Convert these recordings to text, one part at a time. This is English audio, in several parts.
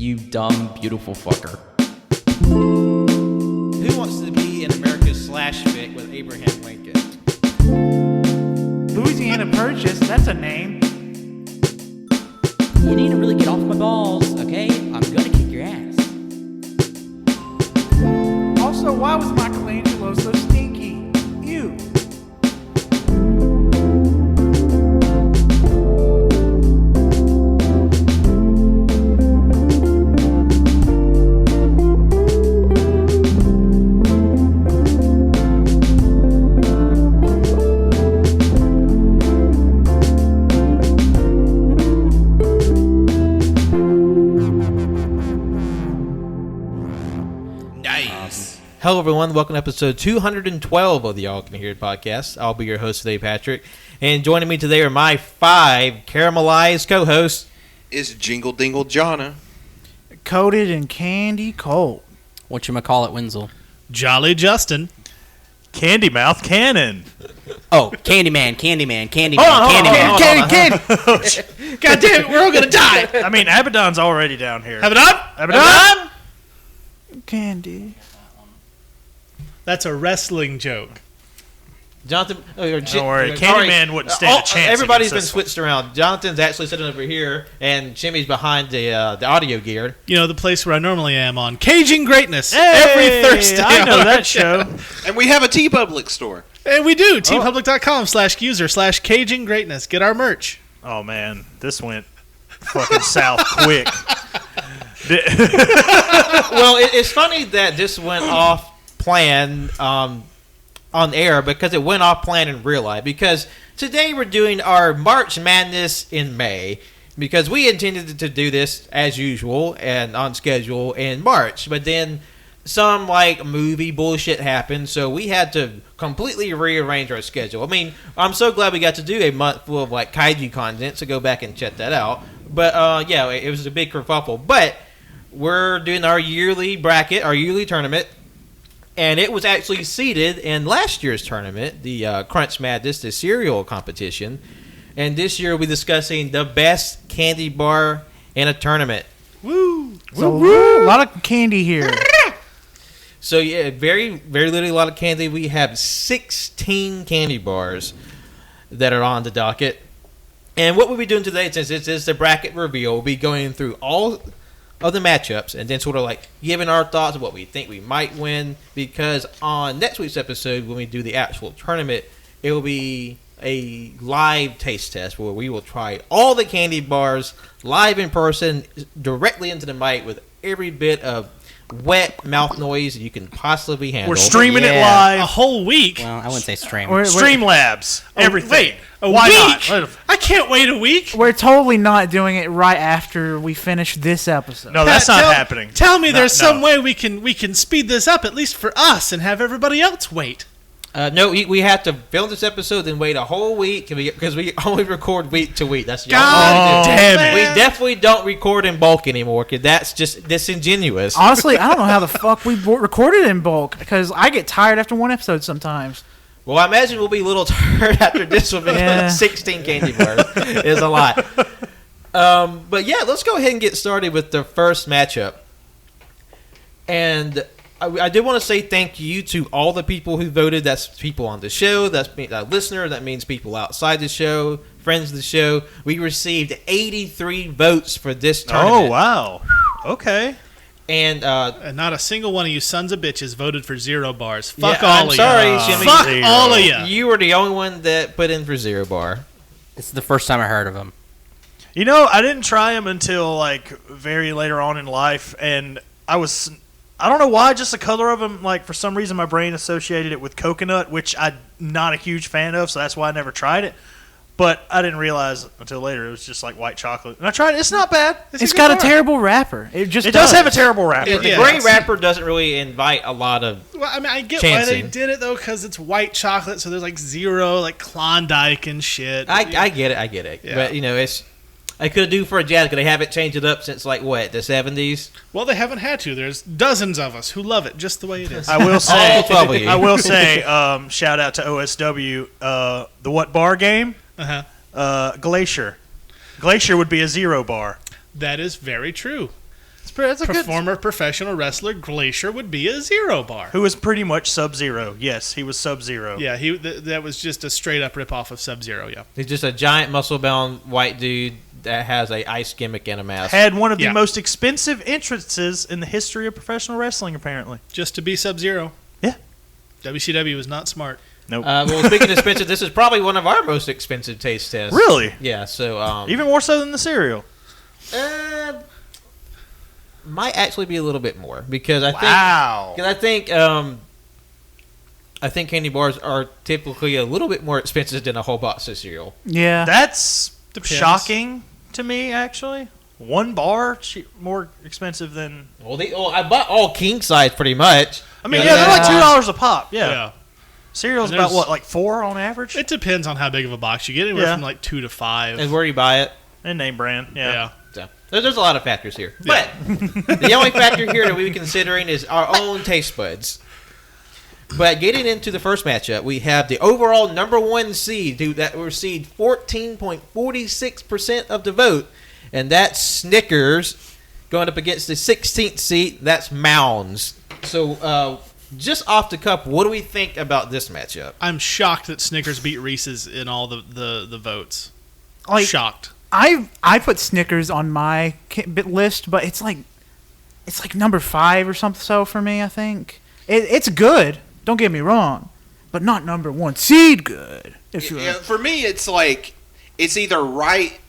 You dumb, beautiful fucker. Who wants to be in America's slash fic with Abraham Lincoln? Louisiana Purchase, that's a name. You need to really get off my balls, okay? I'm gonna kick your ass. Also, why was Michelangelo so stinky? Ew. Hello, everyone. Welcome to episode 212 of the All Can Hear It podcast. I'll be your host today, Patrick. And joining me today are my 5 caramelized co-hosts. Is Jingle Dingle Jonna. Coated in candy cold. Whatchamacallit, Wenzel. Jolly Justin. Candy Mouth Cannon. Oh, Candyman. Candy. Candy. God damn it, we're all gonna die. I mean, Abaddon's already down here. Abaddon? Candy. That's a wrestling joke. Jonathan, Don't worry, Candyman wouldn't stand a chance. Everybody's been against this switched around. Jonathan's actually sitting over here, and Jimmy's behind the audio gear. You know, the place where I normally am on Caging Greatness Hey, every Thursday. I know on that our show. And we have a TeePublic store. And we do. tpublic.com/user/Caging Greatness. Get our merch. Oh, man. This went fucking south quick. Well, it's funny that this went off plan on air because it went off plan in real life. Because today we're doing our March Madness in May. Because we intended to do this as usual and on schedule in March. But then some movie bullshit happened, so we had to completely rearrange our schedule. I mean, I'm so glad we got to do a month full of kaiju content, so go back and check that out. But yeah, it was a big kerfuffle. But we're doing our yearly bracket, our yearly tournament, and it was actually seeded in last year's tournament, the Crunch Madness, the cereal competition. And this year we're discussing the best candy bar in a tournament. Woo! So a lot of candy here. So yeah, very, very literally a lot of candy. We have 16 candy bars that are on the docket. And what we'll be doing today, since this is the bracket reveal, we'll be going through all of the matchups and then sort of giving our thoughts of what we think we might win. Because on next week's episode, when we do the actual tournament, it will be a live taste test where we will try all the candy bars live in person, directly into the mic with every bit of wet mouth noise you can possibly handle. We're streaming it live. A whole week. Well, I wouldn't say stream. Streamlabs. Everything. Wait, why not? I can't wait a week. We're totally not doing it right after we finish this episode. No, that's Pat, not happening. Tell me there's some way we can speed this up, at least for us, and have everybody else wait. No, we have to film this episode and wait a whole week because we only record week to week. That's the only God thing we do. damn it. We definitely don't record in bulk anymore because that's just disingenuous. Honestly, I don't know how the fuck we recorded in bulk because I get tired after one episode sometimes. Well, I imagine we'll be a little tired after this one because 16 candy bars is a lot. But yeah, let's go ahead and get started with the first matchup. And I did want to say thank you to all the people who voted. That's people on the show. That's listeners. That means people outside the show, friends of the show. We received 83 votes for this tournament. Oh, wow. Okay. And not a single one of you sons of bitches voted for 0 bars. Fuck yeah, all I'm of sorry, you. Jimmy. Fuck Zero. all of you. You were the only one that put in for 0 bar. This is the first time I heard of him. You know, I didn't try them until very later on in life, and I don't know why, just the color of them, for some reason my brain associated it with coconut, which I'm not a huge fan of, so that's why I never tried it. But I didn't realize until later it was just white chocolate. And I tried it. It's not bad. It's got a terrible wrapper. It does have a terrible wrapper. Yeah, the gray wrapper doesn't really invite a lot of Well, I mean, I get chancing. why they did it, though, because it's white chocolate, so there's 0, Klondike and shit. I get it. Yeah. But, I could do for a jazz because they haven't changed it up since, the 70s? Well, they haven't had to. There's dozens of us who love it just the way it is. I will say, All 12 of you. I will say, shout out to OSW, the what bar game? Uh-huh. Glacier. Glacier would be a 0 bar. That is very true. That's a good. Performer, professional wrestler Glacier would be a Zero bar. Who was pretty much Sub-Zero. Yes, he was Sub-Zero. Yeah, that was just a straight up ripoff of Sub-Zero. Yeah, He's just a giant muscle-bound white dude that has a ice gimmick and a mask. Had one of the Yeah. most expensive entrances in the history of professional wrestling, apparently. just to be Sub-Zero. Yeah. WCW was not smart. Nope. Well, speaking of expensive, this is probably one of our most expensive taste tests. Really? Yeah. So Even more so than the cereal. might actually be a little bit more because I Wow. think candy bars are typically a little bit more expensive than a whole box of cereal. Yeah. That's Depends. shocking to me, actually. One bar more expensive than. Well, I bought all king size pretty much. I mean, Yeah, they're like $2 a pop. Yeah. Yeah. Cereal's And about there's- what, like 4 on average? It depends on how big of a box you get. Anywhere Yeah. from like 2 to 5. And where you buy it. And name brand. yeah. So there's a lot of factors here. But the only factor here that we're considering is our own taste buds. But getting into the first matchup, we have the overall number 1 seed that received 14.46% of the vote, and that's Snickers, going up against the 16th seed, that's Mounds. So just off the cuff, what do we think about this matchup? I'm shocked that Snickers beat Reese's in all the votes. Like, Shocked. I put Snickers on my list, but it's like number 5 or something. So for me, I think it's good. Don't get me wrong, but not number 1 seed good. If you Yeah, for me, it's like it's either right,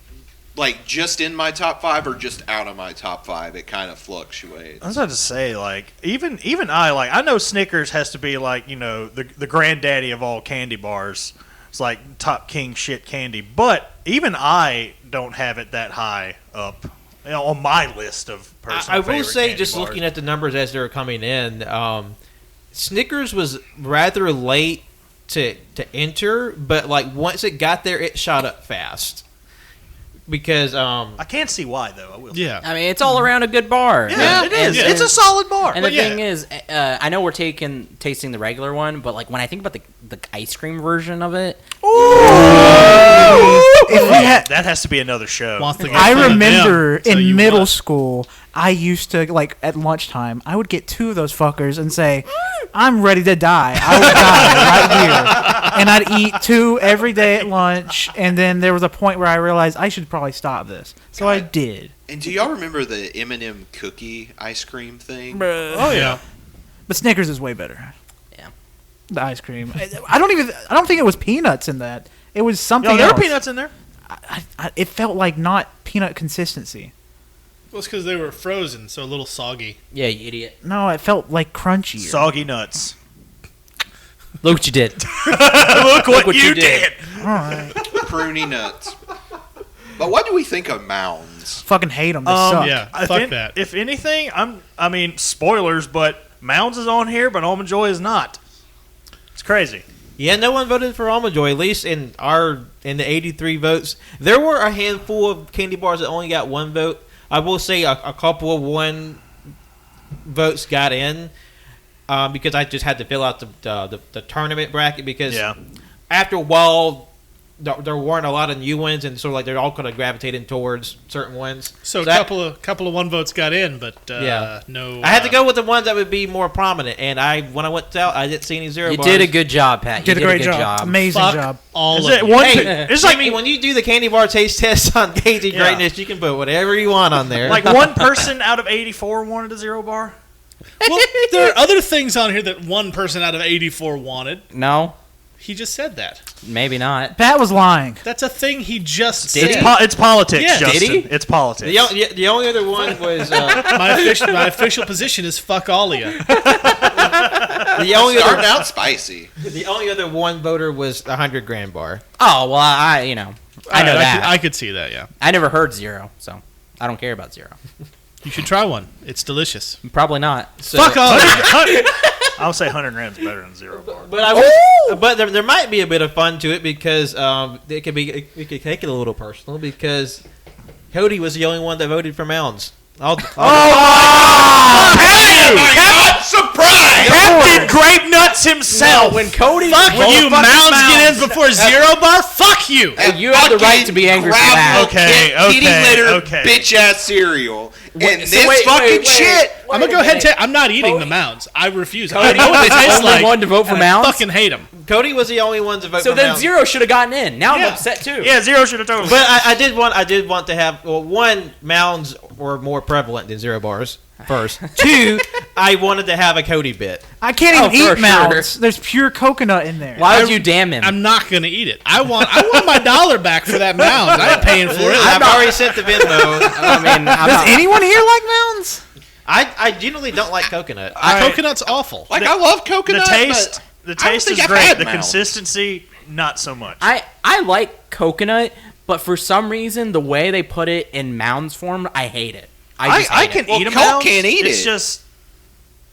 like just in my top 5, or just out of my top 5. It kind of fluctuates. I was about to say, like, even I know Snickers has to be like, the granddaddy of all candy bars. It's like top king shit candy, but even I don't have it that high up on my list of personal I will favorite say, candy just bars. looking at the numbers as they're coming in, Snickers was rather late to enter, but like once it got there, it shot up fast. Because I can't see why though. I will. Yeah. I mean, it's all around a good bar. Yeah, it is. yeah. It's a solid bar. And the yeah. thing is, I know we're tasting the regular one, but like when I think about the ice cream version of it, if we had, That has to be another show. Wants to get I some of remember them, so you in middle want- school, I used to, like, at lunchtime, I would get 2 of those fuckers and say, I'm ready to die. I will die right here. And I'd eat 2 every day at lunch, and then there was a point where I realized I should probably stop this. So I did. And do y'all remember the M&M cookie ice cream thing? Oh yeah. But Snickers is way better. Yeah. The ice cream. I don't think it was peanuts in that. It was something No, there else. are peanuts in there. It felt like not peanut consistency. Well, it's because they were frozen, so a little soggy. yeah, you idiot. No, it felt like crunchier. Soggy nuts. Look what you did. Look what you did. All right. Pruny nuts. But what do we think of Mounds? Fucking hate them. They suck. Yeah, I fuck think, that. If anything, I mean, spoilers, but Mounds is on here, but Almond Joy is not. It's crazy. yeah, no one voted for Almond Joy, at least in the 83 votes. There were a handful of candy bars that only got 1 vote. I will say a couple of 1 votes got in because I just had to fill out the tournament bracket because Yeah. after a while there weren't a lot of new ones, and sort of like they're all kind of gravitating towards certain ones. So a that- couple of 1 votes got in, but Yeah. no. I had to go with the ones that would be more prominent, and when I went out, I didn't see any 0 You bars. did a good job, Pat. You Did a great good job. Amazing Fuck job. all Is of it you. one? Hey, It's like Jimmy, when you do the candy bar taste test on Gauging Yeah. Greatness, you can put whatever you want on there. like one person out of 84 wanted a 0 bar. Well, there are other things on here that 1 person out of 84 wanted. No, He just said that. maybe not. Pat was lying. That's a thing he just Did said. he? It's politics, Yeah. Justin. Did he? It's politics. the only other one was My official position is fuck all of you. the only Starting other, out spicy. the only other 1 voter was the 100 grand bar. Oh well, I know Alright, that. I could see that. Yeah, I never heard 0, so I don't care about 0. you should try one. It's delicious. Probably not. So, Fuck all. of you. I'll say 100 grams better than 0 bar. But there might be a bit of fun to it because it could take it a little personal because Cody was the only one that voted for Mounds. Surprise! Captain Grape Nuts himself. when Cody, Fuck you, Mounds get in before 0 bar. Fuck you. you have the right to be angry for that. Okay, Kitty litter, okay. bitch ass cereal And this fucking shit. I'm gonna go ahead and say I'm not eating the Mounds. I refuse. I Cody know what they was the taste only like. one to vote for and Mounds? I fucking hate them. Cody was the only one to vote So for then Mounds. Zero should have gotten in. Now Yeah. I'm upset too. Yeah, Zero should have totally. But I did want to have one, Mounds were more prevalent than Zero Bars. First, two, I wanted to have a Cody bit. I can't Oh, even for eat sure. Mounds. There's pure coconut in there. Why would you damn him? I'm not gonna eat it. I want my $1 back for that Mounds. I ain't paying for it. I've already sent the Venmo. I mean, I'm Does not- anyone here like Mounds? I generally don't like coconut. Coconut's awful. Like, I love coconut. the taste but the I don't taste think is I've great. had The Mounds. consistency, not so much. I like coconut, but for some reason, the way they put it in Mounds form, I hate it. I just I hate can it. Well, eat them. Colt can't eat It's it. just.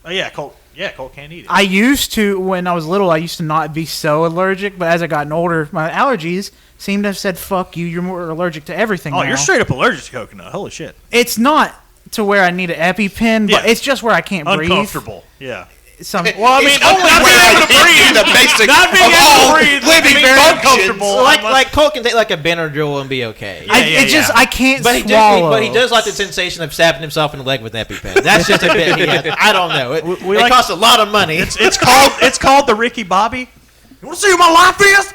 Oh yeah, Colt. Yeah, Colt can't eat it. I used to, when I was little, I used to not be so allergic, but as I gotten older, my allergies seem to have said, fuck you, you're more allergic to everything Oh, now. you're straight up allergic to coconut. Holy shit. It's not to where I need an EpiPen, but Yeah. it's just where I can't breathe. Uncomfortable. Yeah. Well, I mean, It's only not where being I able to can't breathe. do the basic Not being of able to all breathe. living Being very functions. uncomfortable. Like Cole can take like a Benadryl and be okay. I can't But swallow. he does like the sensation of stabbing himself in the leg with an EpiPen. That's just a bit he has. I don't know. It, We it like- costs a lot of money. It's called the Ricky Bobby. You want to see what my life is?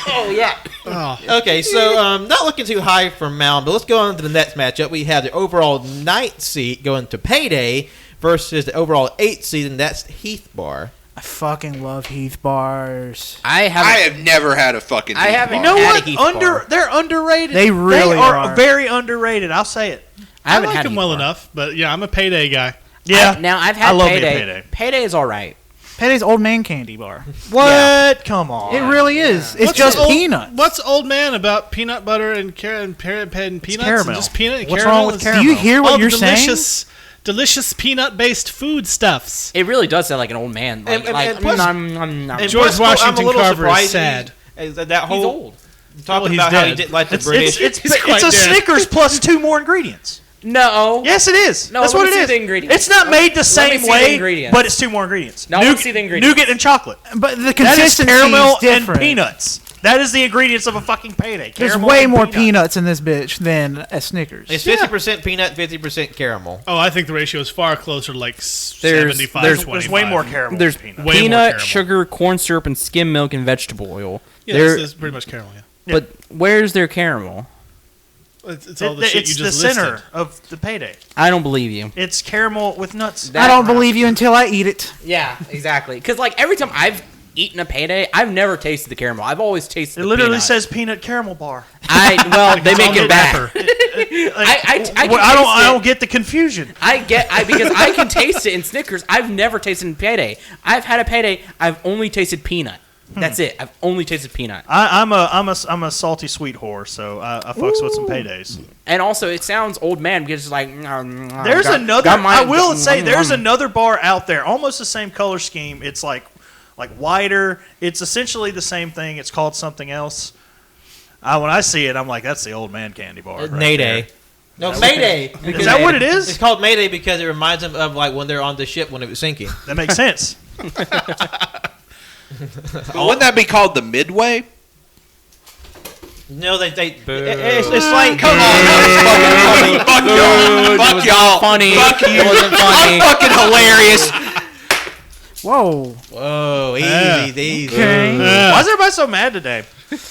Oh yeah. Okay, so not looking too high for Mound, but let's go on to the next matchup. We have the overall 9th seed going to Payday versus the overall 8th seed, and that's Heath Bar. I fucking love Heath Bars. I I haven't. have never had a fucking. I haven't- You know Had a what? Heath Bar. They're underrated. They really are. very underrated. I'll say it. I haven't like had them Heath well Bar. enough, but yeah, I'm a Payday guy. Yeah. Now I've I had love me a Payday. Payday. Payday is all right. Payday's old man candy bar. What? Come on. It really is. It's What's just old- peanuts. What's old man about peanut butter and peanuts caramel. and just peanut and What's caramel? wrong with It's caramel? Do you hear all what the you're saying? delicious peanut-based foodstuffs. It really does sound like an old man. Like, And plus- nom. And George plus, Washington I'm a little Carver is surprised sad. That whole He's old. talking Well, he's about how he dead. didn't like the It's British. He's quite a dead. Snickers plus 2 more ingredients. No. Yes, it is. No, That's let what me it see is. the ingredients. It's not made the Let me same see the way, ingredients. but it's 2 more ingredients. No, let's see the ingredients. Nougat and chocolate. But the That is consistency caramel is different. and peanuts. That is the ingredients of a fucking Payday. There's Caramel way and more peanuts. peanuts in this bitch than a Snickers. It's 50% peanut, 50% caramel. Oh, I think the ratio is far closer to like There's 75, there's 25. There's way more caramel There's than peanuts. Way more peanut, caramel. sugar, corn syrup, and skim milk and vegetable oil. Yeah, that's pretty much caramel, yeah. But where's their caramel? It's all the shit It's you the just center listed. of the Payday. I don't believe you. It's caramel with nuts. I don't believe you until I eat it. Yeah, exactly. Because like every time I've eaten a Payday, I've never tasted the caramel. I've always tasted. It the literally peanut. says peanut caramel bar. Well, they It's make on it the back. wrapper. I don't get the confusion. because I can taste it in Snickers. I've never tasted in Payday. I've had a Payday. I've only tasted peanut. That's it. I've only tasted peanut. I'm a salty sweet whore, so I fucks with some Paydays. And also, it sounds old man because it's like There's another. I will say there's another bar out there, almost the same color scheme. It's like whiter. It's essentially the same thing. It's called something else. When I see it, I'm like, that's the old man candy bar. Right Mayday. there. No, Mayday. Is that what it is? It's called Mayday because it reminds them of like when they're on the ship when it was sinking. That makes sense. But wouldn't that be called the Midway? No, it's like Come on, that was fucking funny. Fuck y'all. funny. Fuck you. It wasn't funny. I'm fucking hilarious. Whoa. whoa, Yeah. easy. Okay. Why is everybody so mad today?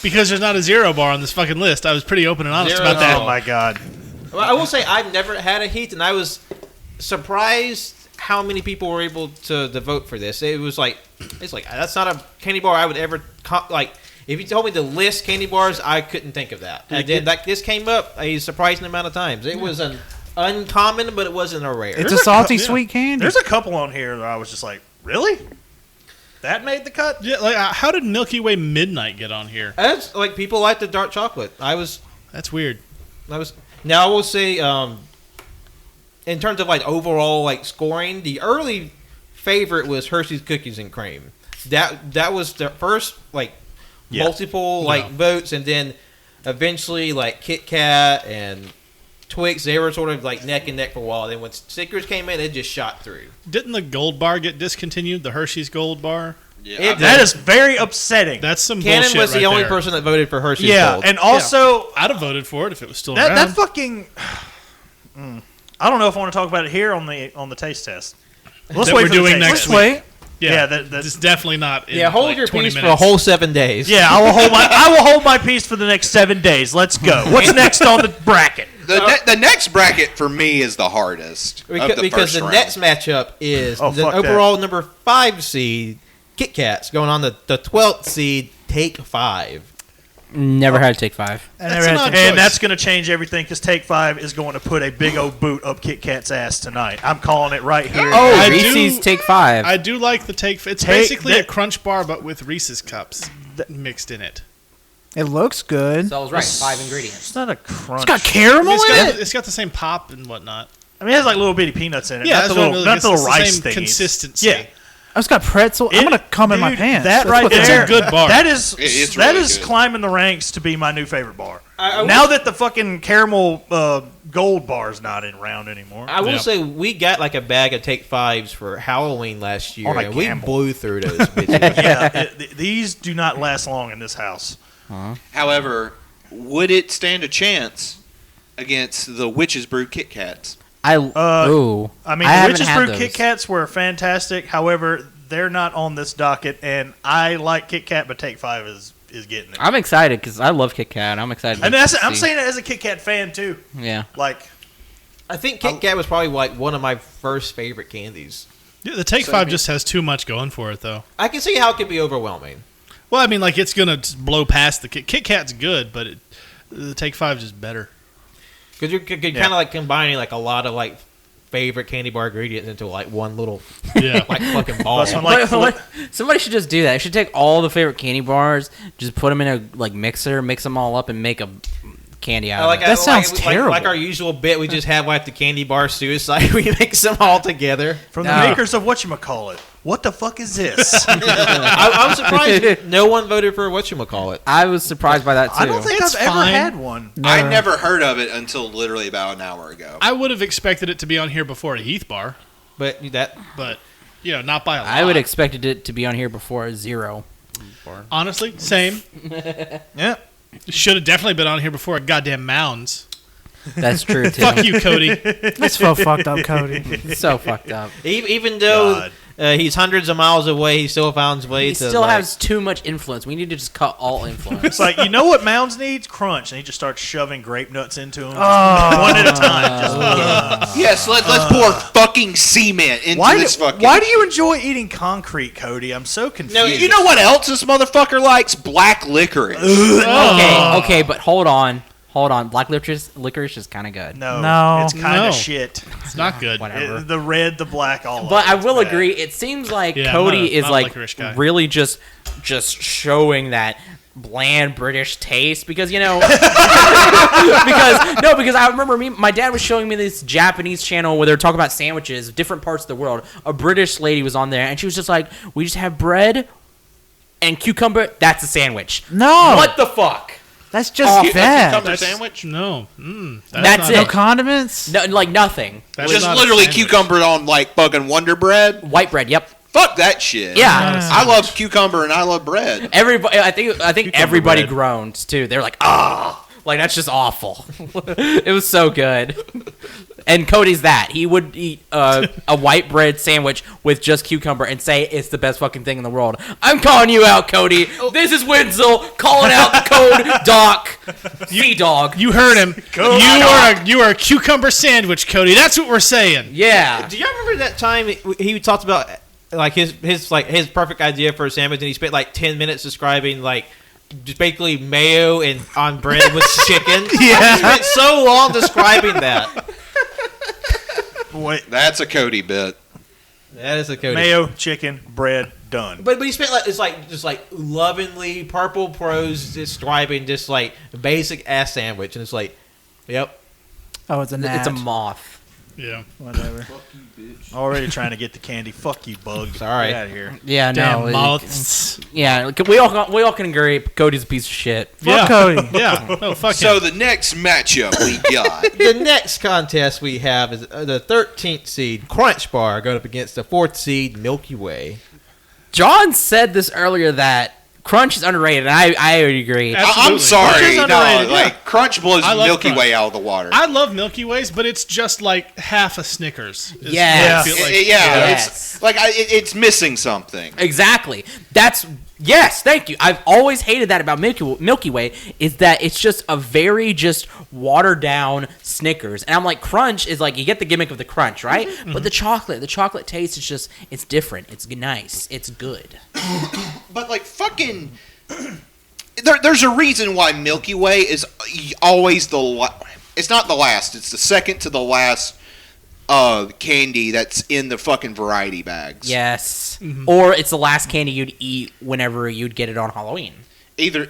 Because there's not a zero bar on this fucking list. I was pretty open and honest Zero about that. Oh my god. Well, I will say I've never had a Heath, and I was surprised how many people were able to vote for this. It's like that's not a candy bar I would ever like. If you told me to list candy bars, I couldn't think of that. And then this came up a surprising amount of times. It was an uncommon, but it wasn't a rare. It's a salty sweet candy. There's a couple on here that I was just like, really? That made the cut? Yeah, like how did Milky Way Midnight get on here? That's like people like the dark chocolate. That's weird. Now I will say, in terms of like overall like scoring, the early favorite was Hershey's Cookies and Cream. That was the first like multiple like votes, and then eventually like Kit Kat and Twix, they were sort of like neck and neck for a while. Then when Snickers came in, it just shot through. Didn't the gold bar get discontinued? The Hershey's gold bar? Yeah, That is very upsetting. That's some Cannon bullshit was the right only there. person that voted for Hershey's Yeah, Gold. and also I'd have voted for it if it was still that around. fucking I don't know if I want to talk about it here on the taste test. Let's That wait we're for the doing taste next test. week. Wait. Yeah, that's definitely not. In Yeah, hold like your 20 peace for a minutes. whole 7 days. Yeah, I will hold my peace for the next 7 days. Let's go. What's next on the bracket? The next bracket for me is the hardest of the Because first the round. next matchup is Oh, the fuck that. overall number 5 seed Kit Kats going on the 12th seed Take 5. Never had to take 5. I That's never an had odd to- choice. And that's going to change everything because Take 5 is going to put a big old boot up Kit Kat's ass tonight. I'm calling it right here. Oh, I Reese's do- take 5. I do like the take. It's Take basically a that- Crunch Bar, but with Reese's cups mixed in it. It looks good. So I was right. 5 ingredients. It's not a crunch. It's got caramel It's in got, it. it's got the same pop and whatnot. I mean, it has like little bitty peanuts in it. Yeah, not the that's what little, I'm not the looking- little it's the rice same thingies. consistency. Yeah. Oh, it's got pretzel. I'm gonna come in my Dude, pants. That That's right what there, this It's a good bar. That is It's that really is good. climbing the ranks to be my new favorite bar. I Now that the fucking caramel gold bar is not around anymore. I will Yeah. say we got like a bag of Take 5s for Halloween last year, On a and we gamble. blew through those bitches. Yeah, these do not last long in this house. However, would it stand a chance against the Witch's Brew Kit Kats? Ooh. I mean, I the haven't Witch's had Brew those. Kit Kats were fantastic. However, they're not on this docket, and I like Kit Kat, but Take 5 is getting it. I'm excited because I love Kit Kat. I'm excited. And to I'm see. saying it as a Kit Kat fan too. Yeah. Like, I think Kit Kat was probably like one of my first favorite candies. Yeah, the Take 5 just has too much going for it, though. I can see how it could be overwhelming. Well, I mean, like, it's going to blow past the Kit Kat's good, but the Take 5 is just better. Because you're kind of like combining like a lot of like favorite candy bar ingredients into like one little Yeah. like fucking ball. That's when, like, Somebody should just do that. They should take all the favorite candy bars, just put them in a like mixer, mix them all up, and make a candy out of it. That sounds terrible. Like our usual bit, we just have like the candy bar suicide. We mix them all together. from No. the makers of whatchamacallit. What the fuck is this? I was surprised no one voted for whatchamacallit. I was surprised by that too. I don't think It's I've ever fine. had one. I never heard of it until literally about an hour ago. I would have expected it to be on here before a Heath Bar, But that but, not by a lot. I would expected it to be on here before a 0. Honestly, same. Yeah. Should have definitely been on here before a goddamn Mounds. That's true too. Fuck you, Cody. That's so fucked up, Cody. It's so fucked up. even though God. he's hundreds of miles away, he still found his way He to. still like, has too much influence. We need to just cut all influence. It's like, you know what Mounds needs? Crunch. And he just starts shoving grape nuts into them. Oh. One at a time. Just, Yes, let's pour fucking cement into why, this fucking. why do you enjoy eating concrete, Cody? I'm so confused. No, you know what else this motherfucker likes? Black licorice. Okay, but hold on. Black licorice is kind of good. No. It's kind No. of shit. It's not good. Whatever. The red, the black, all But of it. I It's will bad. agree. It seems like Yeah, Cody I'm not a- is not a like licorice guy. really just showing that bland British taste because because I remember my dad was showing me this Japanese channel where they were talking about sandwiches, different parts of the world. A British lady was on there and she was just like, "We just have bread and cucumber. That's a sandwich." No. What the fuck? That's just bad. Cucumber sandwich? No. That's not it. No condiments. No, like nothing. That's Just not a literally sandwich. cucumber on like fucking Wonder Bread? White bread. Yep. Fuck that shit. Yeah. I love cucumber and I love bread. Everybody, I think everybody bread. groaned too. They're like, "Ah, like that's just awful." It was so good. And Cody's that he would eat a white bread sandwich with just cucumber and say it's the best fucking thing in the world. I'm calling you out, Cody. This is Wenzel calling out the code Doc. Dog. You heard him. You are a cucumber sandwich, Cody. That's what we're saying. Yeah. Do y'all remember that time he talked about like his perfect idea for a sandwich, and he spent like 10 minutes describing like just basically mayo and on bread with chicken? Yeah. He spent so long describing that. Wait, That's a Cody bit. That is a Cody. mayo, chicken, bread, done. But he spent like it's like just like lovingly purple prose describing just like a basic ass sandwich, and it's like, yep. Oh, it's a gnat. It's a moth. Yeah. Whatever. Already trying to get the candy. Fuck you, bug. Sorry. Get out of here. Yeah, Damn no. moths. Yeah, we all can agree Cody's a piece of shit. Yeah. Cody. Yeah. No, fuck So him. the next matchup we got. The next contest we have is the 13th seed Crunch Bar going up against the 4th seed Milky Way. John said this earlier that Crunch is underrated. And I would agree. I'm Absolutely. sorry. Crunch is No, underrated, yeah. like Crunch blows I love Milky Crunch. Way out of the water. I love Milky Ways, but it's just like half a Snickers. is what I Yes. feel like. Yes. It's like it's missing something. Exactly. Yes, thank you. I've always hated that about Milky Way is that it's just a very just watered down Snickers. And I'm like, Crunch is like, you get the gimmick of the crunch, right? But the chocolate taste is just, it's different. It's nice. It's good. But like fucking, there's a reason why Milky Way is always it's not the last. It's the second to the last candy that's in the fucking variety bags. Yes. Or it's the last candy you'd eat whenever you'd get it on Halloween. Either,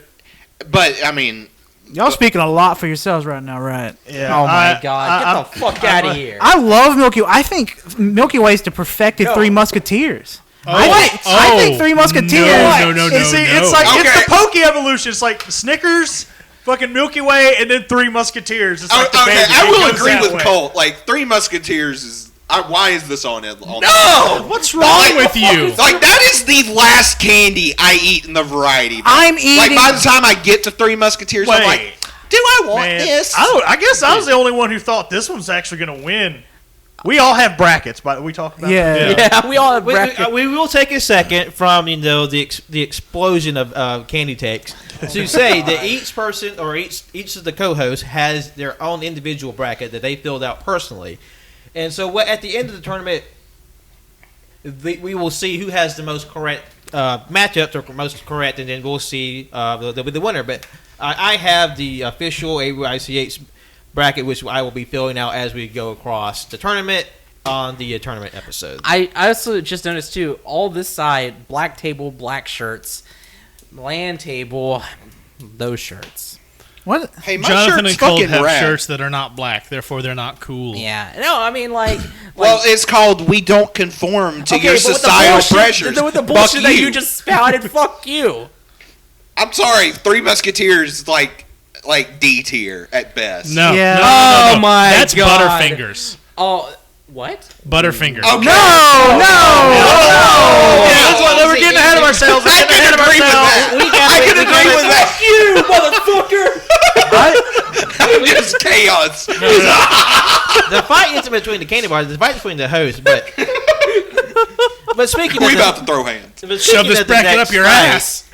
but I mean, Y'all speaking a lot for yourselves right now, right? Yeah. Oh my God. Get the fuck out of here. I love Milky Way. I think Milky Way is the perfected Three Musketeers. Oh, I think Three Musketeers. No. See, it's like it's the Poke evolution. It's like Snickers, fucking Milky Way, and then Three Musketeers. It's like the okay, baby. I It will goes agree that with way. Colt. Like Three Musketeers is. Why is this on it? No! What's wrong with you? Like that is the last candy I eat in the variety bag. I'm eating. Like by the time I get to Three Musketeers, I'm like, Wait. do I want Man, this? I guess I was the only one who thought this one's actually going to win. We all have brackets, but we talk about Yeah. Yeah, we all have bracket. We will take a second from the explosion of candy takes to say that each person or each of the co-hosts has their own individual bracket that they filled out personally, and so at the end of the tournament, we will see who has the most correct matchups or most correct, and then we'll see the winner. But I have the official AYCH bracket, which I will be filling out as we go across the tournament on the tournament episode. I also just noticed too, all this side, black table, black shirts, land table, those shirts. What? Hey, my Jonathan shirt's and Colt fucking have rad. shirts that are not black, therefore they're not cool. Yeah. No, I mean like Well, it's called "We Don't Conform to Your but with the Societal bullshit- Pressures." With the Fuck bullshit that you just spouted, fuck you. I'm sorry, Three Musketeers like D tier at best. No. Yeah. Oh my That's God. Butterfingers. Oh, what? Butterfingers. Okay. No. Yeah, that's why they were getting ahead of ourselves. I can agree with that. I can agree with that. You motherfucker! Just chaos. The fight isn't between the candy bars; the fight between the hosts. But speaking We of about to throw hands. Shove this bracket up your ass.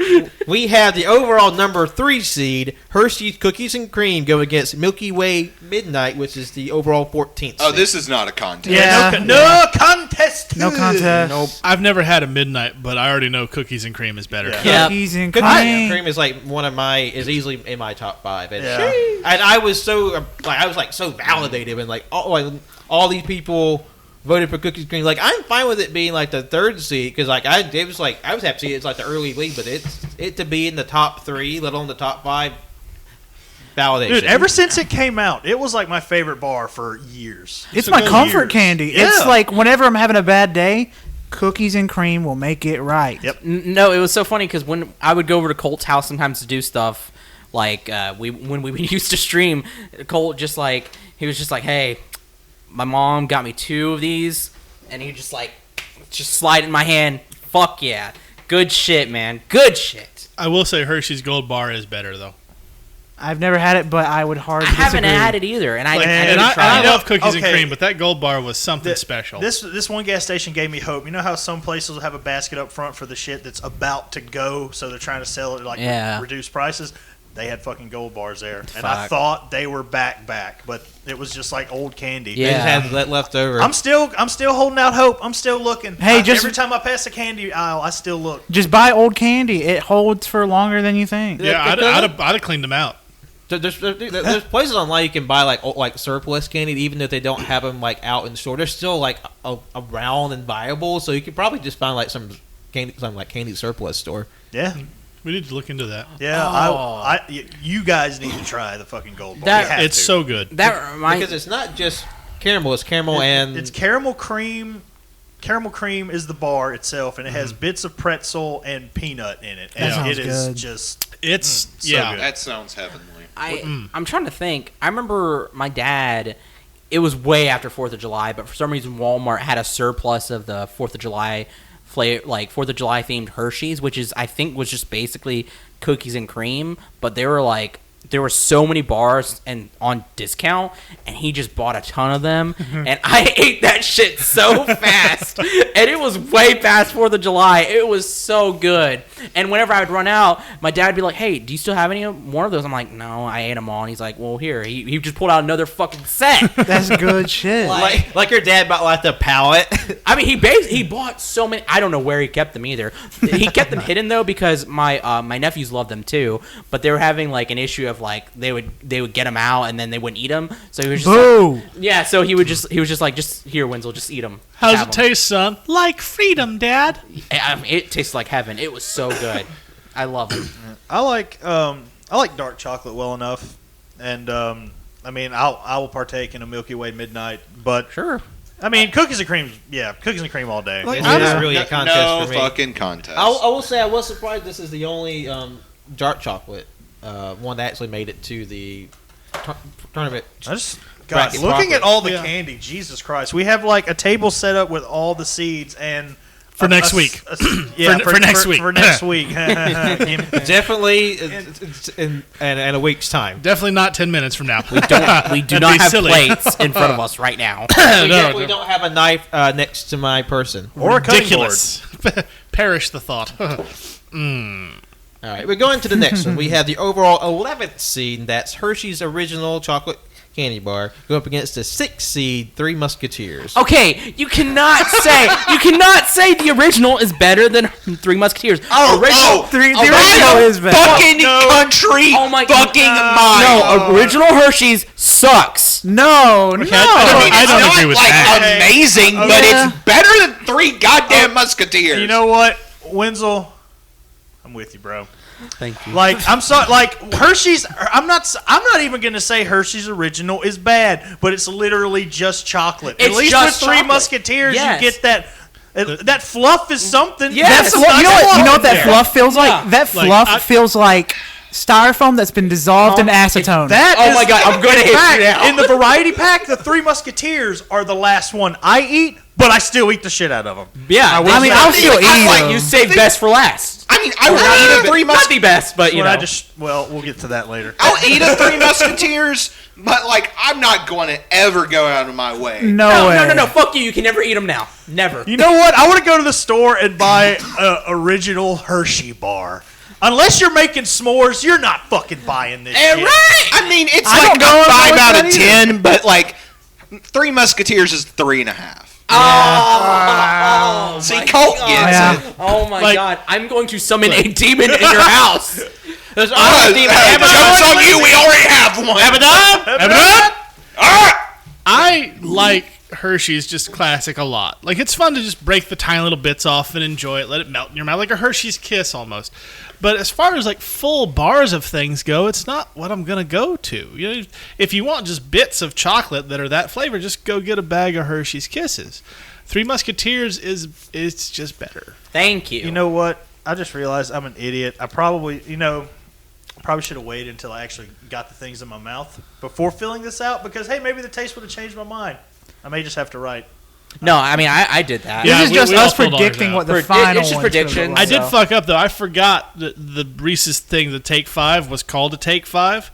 we have the overall number 3 seed Hershey's Cookies and Cream go against Milky Way Midnight, which is the overall 14th. Oh, seed. this is not a contest. Yeah. No contest. No contest. Nope. I've never had a midnight, but I already know cookies and cream is better. Yeah. Yep. Cookies and Cookies and cream. Cream is like one of is easily in my top 5. And, Yeah. and I was so so validated and all these people voted for Cookies and Cream. Like I'm fine with it being like the 3rd seed because I was happy to see it's like the early league, but it to be in the top 3, let alone the top 5. Validation. Dude, ever since it came out, it was like my favorite bar for years. It's my comfort candy. It's Yeah. like whenever I'm having a bad day, cookies and cream will make it right. Yep. No, it was so funny because when I would go over to Colt's house sometimes to do stuff, like when we used to stream, Colt he was just like, hey, my mom got me 2 of these, and he just slide it in my hand. Fuck yeah, good shit, man, good shit. I will say Hershey's Gold Bar is better though. I've never had it, but I would hardly I haven't disagree. had it either, and I Like, need and to I try it. love cookies and Okay. cream, but that Gold Bar was something special. This one gas station gave me hope. You know how some places will have a basket up front for the shit that's about to go, so they're trying to sell it at reduced prices. They had fucking Gold Bars there, and I Fuck. thought they were back, but it was just like old candy. They just Yeah. had that left over. I'm still holding out hope. I'm still looking. Hey, just- every time I pass the candy aisle, I still look. Just buy old candy. It holds for longer than you think. yeah, I'd have cleaned them out. There's places online you can buy like surplus candy, even if they don't have them like out in store. They're still like around and viable, so you could probably just find like some candy surplus store. Yeah, We need to look into that. yeah. Oh. You guys need to try the fucking Gold Bar. That- You have It's to. so good. That reminds Because it's not just caramel; it's caramel and It's caramel cream. Caramel cream is the bar itself, and it has bits of pretzel and peanut in it. And That it sounds is good. just It's so yeah. good. That sounds heavenly. I'm trying to think. I remember my dad. It was way after 4th of July, but for some reason Walmart had a surplus of the 4th of July like 4th of July themed Hershey's, which is I think was just basically cookies and cream, but they were like there were so many bars and on discount, and he just bought a ton of them, and I ate that shit so fast, and it was way past 4th of July. It was so good, and whenever I would run out, my dad would be like, "Hey, do you still have any more of those?" I'm like, "No, I ate them all." And he's like, "Well, here." He just pulled out another fucking set. That's good shit. Like your dad bought like the pallet. I mean, he bought so many. I don't know where he kept them either. He kept them hidden though because my nephews loved them too, but they were having like an issue of like they would get them out and then they wouldn't eat them. So he was just Boo! yeah. So he was just like, just here, Wenzel, just eat them. How's it taste, son? Like freedom, Dad. I mean, it tastes like heaven. It was so good. I love them. I like dark chocolate well enough, and I mean I will partake in a Milky Way midnight, but Sure. I mean cookies and cream all day. It's not really a contest No for me. fucking contest. I will say I was surprised this is the only dark chocolate one that actually made it to the tournament. I just Bracket looking at proper. all the candy, Jesus Christ! We have like a table set up with all the seeds and For next week. For next week. For next week. Definitely in a week's time. Definitely not 10 minutes from now. We do That'd not be have silly. plates in front of us right now. We No, definitely no. don't have a knife next to my person. or a cutting board. Ridiculous. Perish the thought. All right, we're going to the next one. We have the overall 11th seed. That's Hershey's Original Chocolate Candy Bar. Go up against the 6th seed, Three Musketeers. Okay, you cannot say the original is better than Three Musketeers. the original is better. fucking country Oh my fucking God. mind. No, original Hershey's sucks. No, no. I don't it's agree not with like that. amazing, but Yeah. it's better than Three goddamn Musketeers. You know what, Wenzel? I'm with you, bro. Thank you. Like I'm sorry, like Hershey's. I'm not even gonna say Hershey's Original is bad, but it's literally just chocolate. At It's least just with Three chocolate. Musketeers, Yes. you get that fluff is something. Yes. That's It's not you know what that there. fluff feels like? Yeah. That Like, fluff feels like styrofoam that's been dissolved in acetone. That Oh is- my God, I'm gonna in hit you fact, now. in the variety pack, the Three Musketeers are the last one I eat, but I still eat the shit out of them. Yeah, I mean, I'll still eat like them. you saved best for last. I mean, I would eat a Three Not the best, but you know. We'll get to that later. I'll eat a Three Musketeers, but like I'm not going to ever go out of my way. no way. No, fuck you. You can never eat them now. Never. You know what? I want to go to the store and buy an original Hershey bar. Unless you're making s'mores, you're not fucking buying this shit. Right? I mean, it's I like don't go a 5 with out that of 10, but like Three Musketeers is 3.5. Oh, See, my Colt God. gets Yeah. it. Oh my Like- God! I'm going to summon a demon in your house. There's Jokes on you, we already have one. I like Hershey's just classic a lot. Like, it's fun to just break the tiny little bits off and enjoy it, let it melt in your mouth, like a Hershey's Kiss almost. But as far as like full bars of things go, it's not what I'm gonna go to. You know, if you want just bits of chocolate that are that flavor, just go get a bag of Hershey's Kisses. Three Musketeers it's just better. Thank you. You know what? I just realized I'm an idiot. I probably should have waited until I actually got the things in my mouth before filling this out because, hey, maybe the taste would have changed my mind. I may just have to write. No, I mean I did that. Yeah, This is we- just we all us filled ours predicting out. what the It's final just one's predictions. gonna look I did like. fuck up though. I forgot the Reese's thing. The Take 5 was called a Take 5.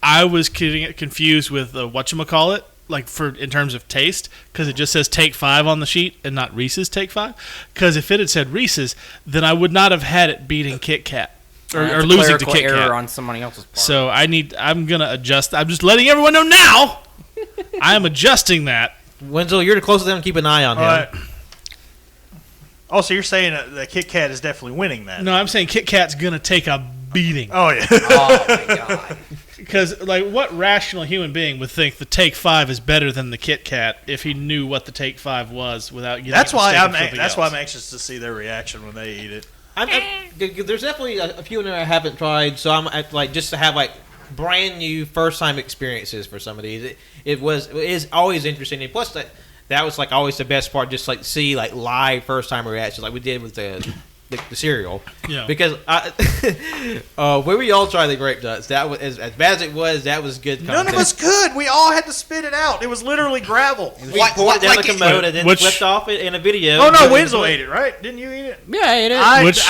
I was getting it confused with whatchamacallit, like in terms of taste, because it just says Take 5 on the sheet and not Reese's Take 5. Because if it had said Reese's, then I would not have had it beating Kit Kat or That's a losing to clerical Kit error Kat. on somebody else's part. So I'm gonna adjust. I'm just letting everyone know now. I am adjusting that. Wenzel, you're the closest to them. Keep an eye on him. All right. Oh, so you're saying that Kit Kat is definitely winning that? No, I'm saying Kit Kat's gonna take a beating. Oh yeah. oh my God! Because, like, what rational human being would think the Take 5 is better than the Kit Kat if he knew what the Take 5 was without getting That's it why mistaken I'm. for something That's why else? I'm anxious to see their reaction when they eat it. There's definitely a few in there I haven't tried, so I'm like just to have like brand new first time experiences for some of these. It is always interesting, and plus that was like always the best part, just like see like live first time reactions, like we did with the the cereal. Yeah. Because when we all tried the grape nuts, that was as bad as it was. That was good. None of us could. We all had to spit it out. It was literally gravel. We poured it down the commode and then Which- flipped off it in a video. Oh no, Winslow ate it, right? Didn't you eat it? Yeah, I ate it.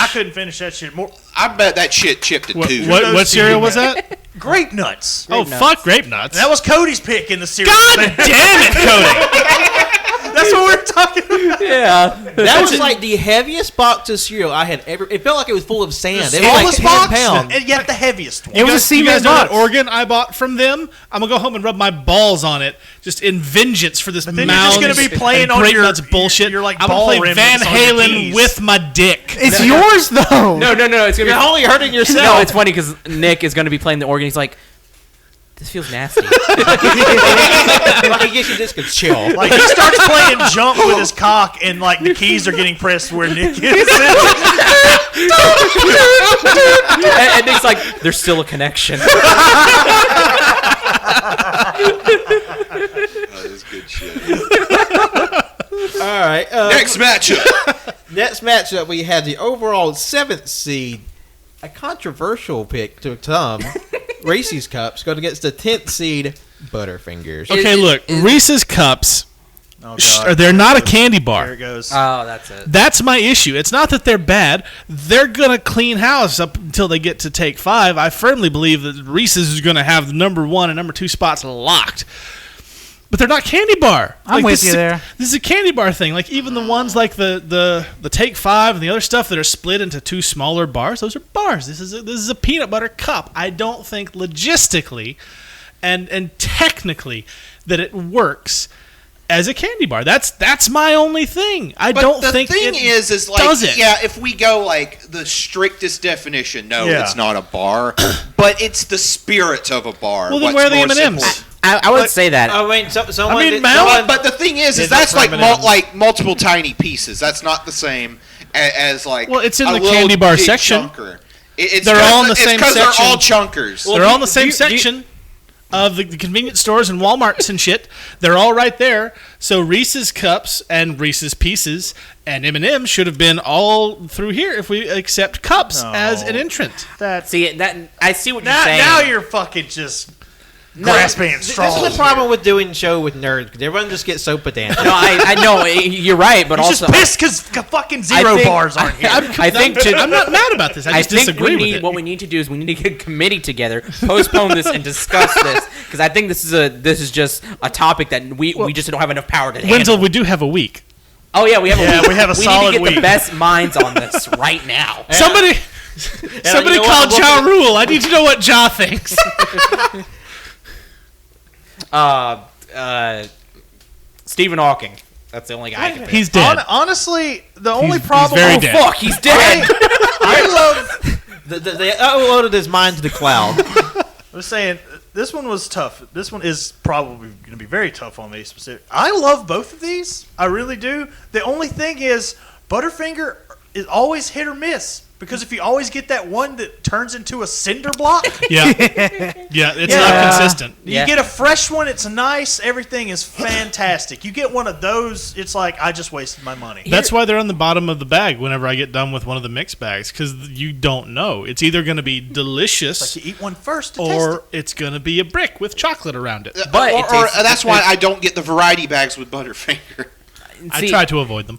I couldn't finish that shit. More I bet that shit chipped a tooth. What cereal was that? grape nuts. Oh, fuck grape nuts. That was Cody's pick in the series. God damn it, Cody. That's what we're talking about. Yeah. That was like the heaviest box of cereal I had ever. It felt like it was full of sand. It was like Smallest 10 box, pounds. and yet the heaviest one. It was a You cement guys know that box. organ I bought from them? I'm gonna go home and rub my balls on it, just in vengeance for this then you're Mounds just gonna be playing and on grape your- nuts bullshit. your, like, I'm gonna ball play Van remnants on your Halen keys. with my dick. It's yours though. No, it's gonna You're be. only hurting yourself. No, it's funny because Nick is gonna be playing the organ. He's like, "This feels nasty." like he gets you just could chill. Like he starts playing jump with his cock, and like the keys are getting pressed where Nick is. And Nick's like, "There's still a connection." That's good shit. All right. Next matchup. Next matchup, we had the overall 7th seed, a controversial pick to some, Reese's Cups, going against the 10th seed, Butterfingers. Okay, look, Reese's Cups, Oh they're not a candy There bar. it goes. Oh, that's it. That's my issue. It's not that they're bad. They're going to clean house up until they get to take 5. I firmly believe that Reese's is going to have the number 1 and number 2 spots locked. But they're not candy bar. I'm with this you is there. This is a candy bar thing. Like even the ones like the Take 5 and the other stuff that are split into 2 smaller bars, those are bars. This is a peanut butter cup. I don't think logistically and technically that it works as a candy bar. That's my only thing. I But don't the think thing it is like, does it. yeah, if we go like the strictest definition, no, Yeah. it's not a bar, but it's the spirit of a bar. Well, then What's where are the more M&Ms? simple- I would say that. I mean, someone. I mean, did- Mount- someone- But the thing is Did that's not like M&Ms. like multiple tiny pieces. That's not the same as like. Well, it's in a the little candy bar big section. chunker. It's They're 'cause- all in the it's same 'cause section. They're all chunkers. Well, They're all in the do same you- section of the convenience stores and Walmarts and shit. They're all right there. So Reese's Cups and Reese's Pieces and M&M's should have been all through here if we accept cups No. as an entrant. That's See that I see what you're now, saying. now you're fucking just grasping at This straws. is the problem with doing show with nerds. 'Cause everyone just gets so pedantic. No, I know you're right, but He's also just pissed because fucking zero think- bars aren't here. I think I'm not mad about this. I I just think disagree we with need it. what we need to do is we need to get a committee together, postpone this, and discuss this because I think this is just a topic that we just don't have enough power to Wenzel, handle. we do have a week. Oh yeah, we have Yeah, a week. we have a we solid need to get the week. best minds on this right now. Somebody you know call what? Ja Rule. I need to know what Ja thinks. Stephen Hawking. That's the only guy I can think. He's dead. Honestly, the only He's problem. very Oh dead. fuck, he's dead. I love. They uploaded his mind to the cloud. I'm just saying, this one was tough. This one is probably going to be very tough on me specific. I love both of these. I really do. The only thing is, Butterfinger is always hit or miss. Because if you always get that one that turns into a cinder block, Yeah, it's Yeah. not consistent. you Yeah. get a fresh one, it's nice, everything is fantastic. You get one of those, it's like, I just wasted my money. That's why they're on the bottom of the bag whenever I get done with one of the mixed bags, because you don't know. It's either going to be delicious Like you eat one first to test or it. it's going to be a brick with chocolate around it. But it or tastes- that's why I don't get the variety bags with Butterfinger. I See, try to avoid them.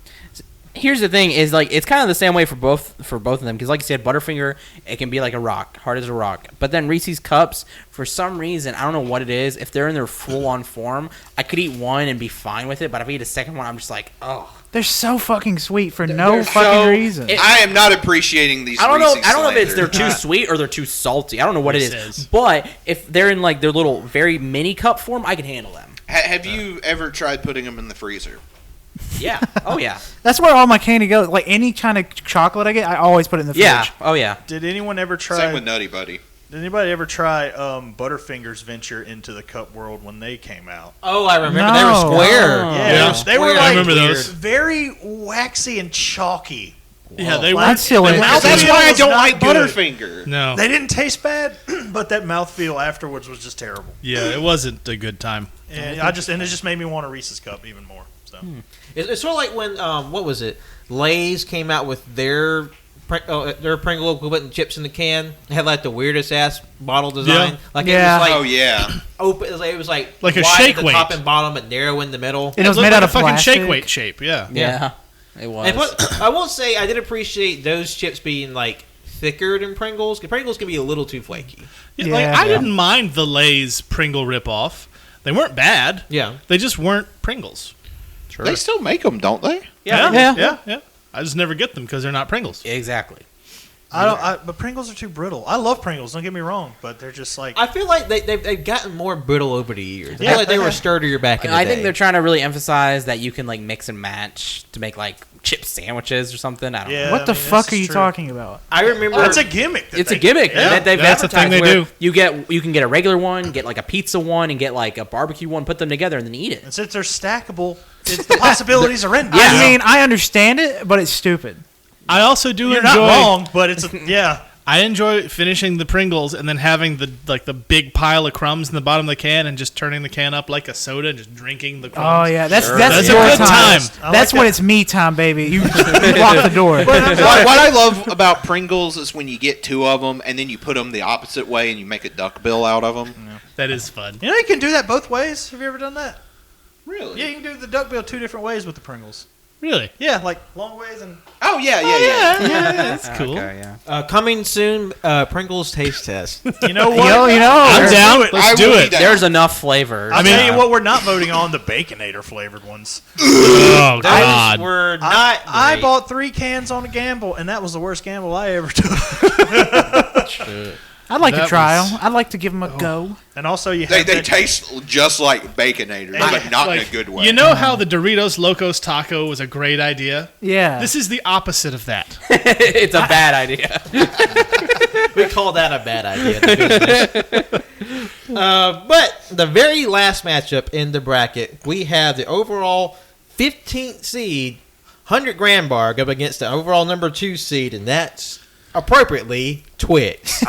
Here's the thing: is like it's kind of the same way for both of them because, like you said, Butterfinger it can be like a rock, hard as a rock. But then Reese's Cups, for some reason, I don't know what it is. If they're in their full-on form, I could eat one and be fine with it. But if I eat a second one, I'm just like, oh. They're so fucking sweet for no they're fucking so- reason. I am not appreciating these. I don't know. Reese's I don't know if it's they're Sliders. too sweet or they're too salty. I don't know what it is. Reese's. But if they're in like their little very mini cup form, I can handle them. Have you ever tried putting them in the freezer? Yeah. Oh yeah. That's where all my candy goes. Like any kind of chocolate I get, I always put it in the fridge. Yeah. Oh yeah. Did anyone ever try? Same with Nutty Buddy. Did anybody ever try Butterfinger's venture into the cup world when they came out? Oh, I remember. No. They were square. Oh. Yeah. They were Square. like I remember those. very waxy and chalky. Yeah, they Like, were. That's still the in. mouthfeel That's why I was don't not like good. Butterfinger. No. They didn't taste bad, but that mouthfeel afterwards was just terrible. Yeah, it wasn't a good time. And it just made me want a Reese's cup even more. So It's sort of like when what was it? Lay's came out with their their Pringle equivalent chips in the can. They had like the weirdest ass bottle design. Yeah. Like Yeah. it was like Oh yeah. open. It was like Like a wide shake at the weight. top and bottom, but narrow in the middle. It was looked made like out a of fucking plastic. shake weight shape. Yeah. Yeah, it was. And I will say I did appreciate those chips being like thicker than Pringles. 'Cause Pringles can be a little too flaky. Yeah, like, Yeah. I didn't mind the Lay's Pringle ripoff. They weren't bad. Yeah. They just weren't Pringles. They still make them, don't they? Yeah. I just never get them because they're not Pringles. Exactly. But Pringles are too brittle. I love Pringles. Don't get me wrong, but they're just like I feel like they've gotten more brittle over the years. I Yeah. feel like they were sturdier back in the I day. think they're trying to really emphasize that you can like mix and match to make like chip sandwiches or something. I don't know. Yeah. What the I mean, fuck this are is you true. talking about? I remember It's a gimmick. that It's a they- gimmick Yeah. that they've That's the thing advertised they where do. you can get a regular one, get like a pizza one, and get like a barbecue one, put them together, and then eat it. And since they're stackable, the possibilities are endless. I mean, I understand it, but it's stupid. I also do You're enjoy. not wrong, but it's yeah. I enjoy finishing the Pringles and then having the big pile of crumbs in the bottom of the can and just turning the can up like a soda and just drinking the Oh crumbs. yeah, that's That's a your good time. time. I That's like when that. it's me time, baby. You lock the door. what I love about Pringles is when you get two of them and then you put them the opposite way and you make a duckbill out of them. That is fun. You know you can do that both ways. Have you ever done that? Really? Yeah, you can do the duckbill two different ways with the Pringles. Really? Yeah, like long ways and Oh yeah. That's cool. Okay, yeah. coming soon. Pringles taste test. you know what? You know, I'm Let's down. do it. Let's I do will be it. down. There's enough flavors. I'll tell you what, we're not voting on the Baconator flavored ones. Oh Those God. were not. I great. bought 3 cans on a gamble, and that was the worst gamble I ever took. I'd like That to try was- them. I'd like to give them a go. And also, you They have that- taste just like Baconator, but not in Like, a good way. You know how the Doritos Locos Taco was a great idea? Yeah. This is the opposite of that. It's a bad idea. We call that a bad idea. in the business. But the very last matchup in the bracket, we have the overall 15th seed 100-gram bar go up against the overall number 2 seed, and that's appropriately Twix.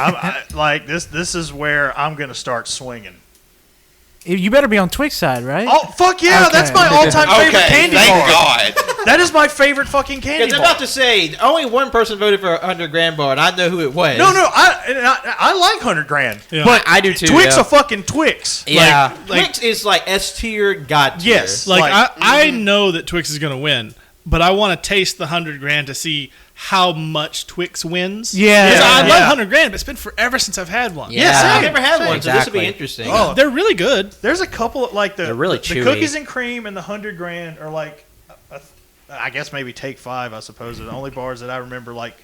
like this. This is where I'm gonna start swinging. You better be on Twix side, right? Oh fuck yeah! Okay. That's my all-time favorite Okay, candy thank bar. God. That is my favorite fucking candy Because I'm bar. about to say, only one person voted for a 100-gram bar, and I know who it was. No, I like 100 grand, Yeah. but I do too. Twix yeah. a fucking Twix. Yeah. Twix is like S tier, God tier. Yes. Like, Like- I know that Twix is going to win, but I want to taste the 100 grand to see how much Twix wins. Yeah. 'Cause I Yeah. love 100 grand, but it's been forever since I've had one. Yeah. I've never had one, so this would be Exactly. interesting. Oh, They're really good. there's a couple of, like They're really the chewy. cookies and cream and the 100 grand are like, I guess maybe Take 5. I suppose are the only bars that I remember like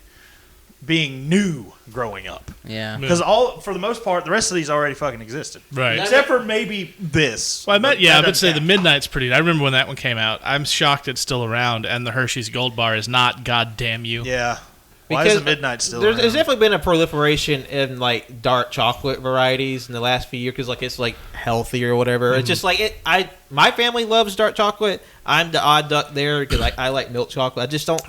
being new growing up. Yeah. Because for the most part, the rest of these already fucking existed. Right. Except for maybe this. Well, I But bet, yeah, that I would doesn't say the count. Midnight's pretty. I remember when that one came out. I'm shocked it's still around, and the Hershey's Gold Bar is not. God damn you. Yeah. Why is the Midnight still there's around? definitely been a proliferation in like dark chocolate varieties in the last few years because like it's like healthy or whatever. It's just like my family loves dark chocolate. I'm the odd duck there because like I like milk chocolate. I just don't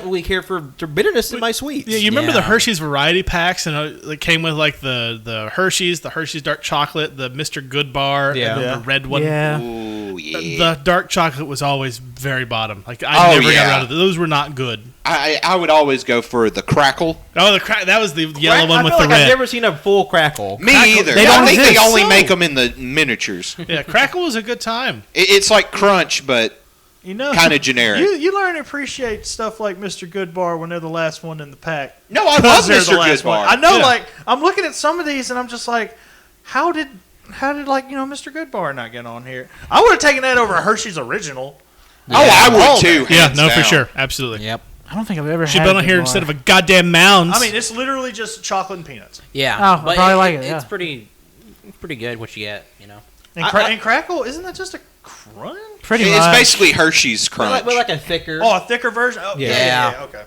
really care for bitterness in my sweets. Yeah, you remember the Yeah. Hershey's variety packs, and it came with like the Hershey's dark chocolate, the Mr. Good Bar, Yeah. and then Yeah. the red one. Yeah. Ooh, yeah. The dark chocolate was always very bottom. Like I never got yeah. around to those. Were not good. I would always go for the crackle. Oh, that was the yellow one I with feel the like I've red. never seen a full crackle. Me Crackle- either. they I don't think they exist. only So- make them in the miniatures. Yeah, crackle was a good time. It's like Crunch, but You know, kind of generic. You learn to appreciate stuff like Mr. Good Bar when they're the last one in the pack. No, I love Because they're the Mr. last Good one. Bar. I know, Yeah. like I'm looking at some of these and I'm just like, how did like Mr. Good Bar not get on here? I would have taken that over Hershey's Original. Oh, I would too. Yeah, hands no, for down. sure, absolutely. Yep. I don't think I've ever Should had be on a here good instead bar. of a goddamn Mounds. I mean, it's literally just chocolate and peanuts. Yeah. Oh, I probably like it, It's yeah. pretty good what you get. You know. And Crackle, isn't that just a crunch? Pretty It's much. basically Hershey's Crunch. But like a thicker. Oh, a thicker version. Oh, Yeah. okay.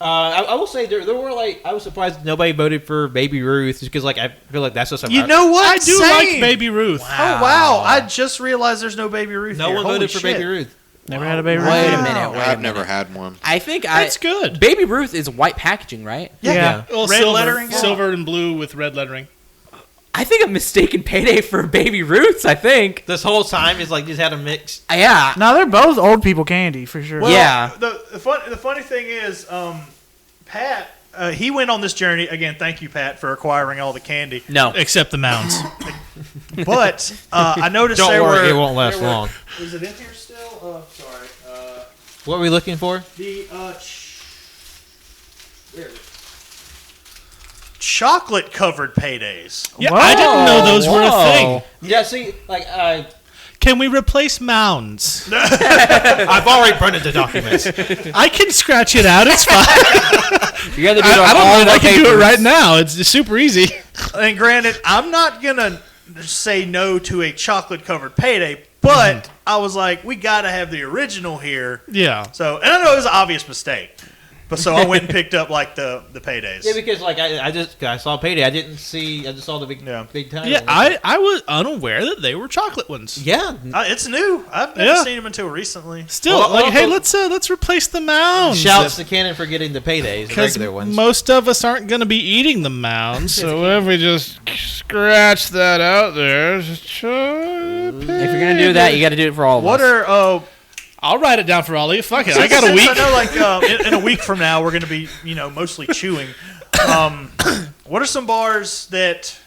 I will say there were like I was surprised nobody voted for Baby Ruth because like I feel like that's just You know what? I do Same. like Baby Ruth. Oh wow! I just realized there's no Baby Ruth. no here. one Holy voted for shit. Baby Ruth. Never had a baby. Wait a Ruth. minute. Wait a I've minute. never had one. I think That's good. Baby Ruth is white packaging, right? Yeah. Well, Red silver, lettering? silver and blue with red lettering. I think I'm mistaken payday for Baby Ruths. I think. This whole time is like just had a mix. Yeah. No, they're both old people candy for sure. Well, Yeah. The funny thing is, Pat, he went on this journey again. Thank you, Pat, for acquiring all the candy. No. Except the Mounds. But I noticed Don't there worry, were. it won't last long. Is it in here still? Sorry. What are we looking for? The chocolate covered paydays. Yeah, I didn't know those were a thing. Yeah, see, like, Can we replace Mounds? I've already printed the documents. I can scratch it out. It's fine. You got to do it on I don't all know if the I can do it papers. right now. It's super easy. And granted, I'm not gonna say no to a chocolate covered payday, but I was like, we gotta have the original here. Yeah. So, and I know it was an obvious mistake, but so I went and picked up like the paydays. Yeah, because like I saw Payday. I just saw the big title. Yeah, I was unaware that they were chocolate ones. Yeah, It's new. I've never seen them until recently. Still, Well, hey, also- let's replace the Mounds. shouts to Cannon for getting the Paydays, the Because regular ones. most of us aren't going to be eating the Mounds, so what if we just scratch that out there? If you're gonna do that, you got to do it for all of What us. are I'll write it down for all of you. Fuck it, I got a since week. I know, like in a week from now, we're going to be, mostly chewing. What are some bars that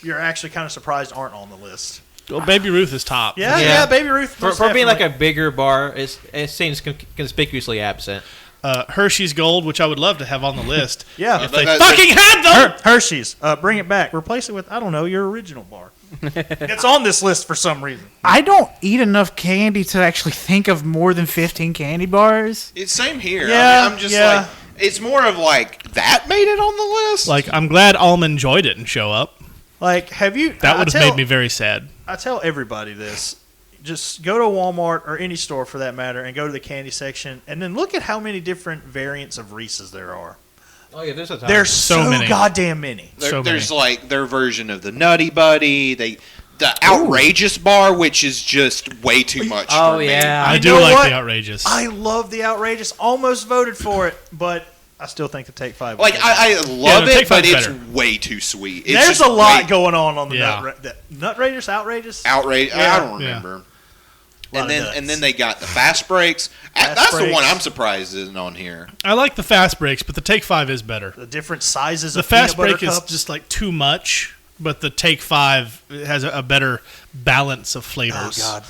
you're actually kind of surprised aren't on the list? Well, Baby Ruth is top. Yeah, Baby Ruth. For being like a bigger bar, it seems conspicuously absent. Hershey's Gold, which I would love to have on the list. Yeah. If they That- fucking had them. Hershey's. Bring it back. Replace it with, I don't know, your original bar. It's on this list for some reason. I don't eat enough candy to actually think of more than 15 candy bars. It's same here. Yeah, I'm just yeah. like, it's more of like that made it on the list. Like, I'm glad Almond Joy didn't show up. Like, have you... That would have made me very sad. I tell everybody this. Just go to Walmart or any store for that matter and go to the candy section and then look at how many different variants of Reese's there are. Oh yeah, there's a ton. There's So so many. goddamn many. There's like their version of the Nutty Buddy. The outrageous bar, which is just way too much. Oh, for me. yeah. I You do know like what? the outrageous. I love the outrageous. Almost voted for it, but I still think the Take 5. Like I love no, it, Take but Five's it's better. way too sweet. It's There's just a lot way going on the Yeah. Nutrageous, outrageous. outrage. Yeah. I don't remember. Lot And of then nuts. and then they got the fast breaks. Fast That's the one breaks. I'm surprised isn't on here. I like the fast breaks, but the Take 5 is better. The different sizes The of peanut fast butter break is cups. just like too much, but the Take 5 has a better balance of Oh flavors. God.